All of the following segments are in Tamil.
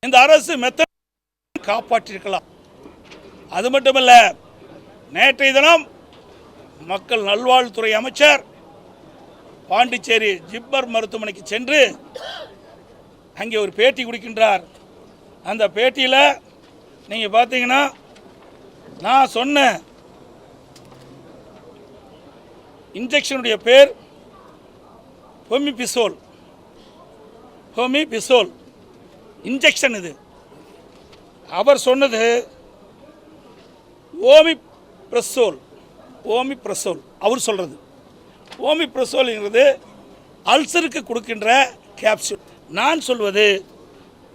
இந்த அரசு காப்பாற்றிருக்கலாம். அது மட்டுமல்ல, நேற்றைய தினம் மக்கள் நல்வாழ்வுத்துறை அமைச்சர் பாண்டிச்சேரி ஜிப்மர் மருத்துவமனைக்கு சென்று அங்கே ஒரு பேட்டி கொடுக்கின்றார். அந்த பேட்டியில் நீங்கள் பார்த்தீங்கன்னா, நான் சொன்ன இன்ஜெக்ஷனுடைய பேர் ஹோமிபிசோல் இன்ஜெக்ஷன். இது அவர் சொன்னது ஓமிப்ரசோல். அவர் சொல்கிறது ஓமிப்ரசோல்ங்கிறது அல்சருக்கு கொடுக்கின்ற கேப்சூல். நான் சொல்வது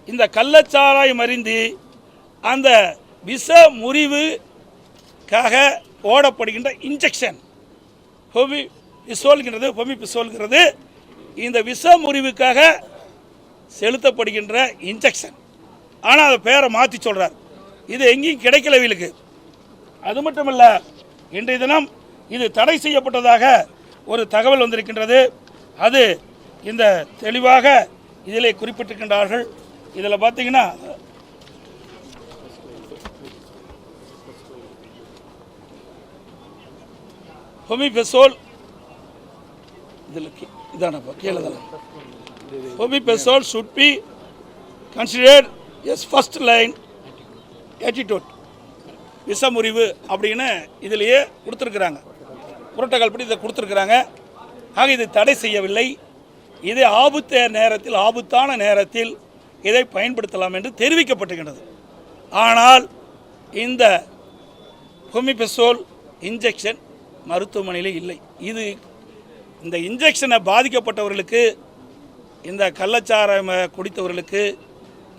இந்த கள்ளச்சாராயம் அருந்தி அந்த விஷ முறிவுக்காக போடப்படுகின்ற இன்ஜெக்ஷன் ஹோமிபிசோல்ங்கிறது இந்த விஷ முறிவுக்காக செலுத்தப்படுகின்ற இன்ஜெக்ஷன். ஆனால் அதை பேரை மாற்றி சொல்கிறார். இது எங்கேயும் கிடைக்கல இவங்களுக்கு. அது மட்டுமல்ல, இன்றைய தினம் இது தடை செய்யப்பட்டதாக ஒரு தகவல் வந்திருக்கின்றது. அது இந்த தெளிவாக இதிலே குறிப்பிட்டிருக்கின்றார்கள். இதில் பார்த்தீங்கன்னா ஹோமிபிசோல் இதில் இதானப்பா கீழே தானே ஹோமிபிசோல் should be considered as first line antidote. விஷமுறிவு அப்படின்னு இதிலேயே கொடுத்துருக்குறாங்க. புரோட்டோகால் படி இதை கொடுத்துருக்குறாங்க. ஆக இது தடை செய்யவில்லை. இது ஆபத்தான நேரத்தில் இதை பயன்படுத்தலாம் என்று தெரிவிக்கப்பட்டிருக்கிறது. ஆனால் இந்த ஹோமிபிசோல் இன்ஜெக்ஷன் மருத்துவமனையில் இல்லை. இந்த இன்ஜெக்ஷனை பாதிக்கப்பட்டவர்களுக்கு, இந்த கள்ளச்சாராயம் குடித்தவர்களுக்கு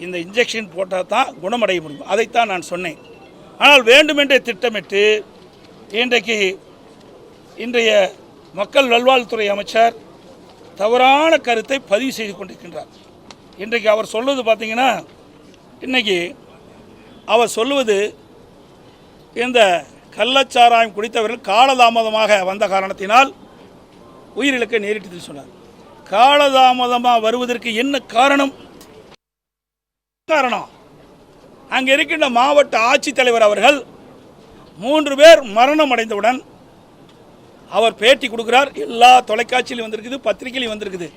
இந்த இன்ஜெக்ஷன் போட்டால் தான் குணமடைய முடியும். அதைத்தான் நான் சொன்னேன். ஆனால் வேண்டுமென்றே திட்டமிட்டு இன்றைய மக்கள் நல்வாழ்வுத்துறை அமைச்சர் தவறான கருத்தை பதிவு செய்து கொண்டிருக்கின்றார். இன்றைக்கு அவர் சொல்வது பார்த்தீங்கன்னா, அவர் சொல்லுவது இந்த கள்ளச்சாராயம் குடித்தவர்கள் காலதாமதமாக வந்த காரணத்தினால் உயிரிழக்க நேரிட்டது சொன்னார். காலதாமதமாக வருவதற்கு என்ன காரணம்? அங்கே இருக்கின்ற மாவட்ட ஆட்சித்தலைவர் அவர்கள் 3 பேர் மரணம் அடைந்தவுடன் அவர் பேட்டி கொடுக்கிறார். எல்லா தொலைக்காட்சியிலும் வந்திருக்குது, பத்திரிகையிலும் வந்திருக்குது.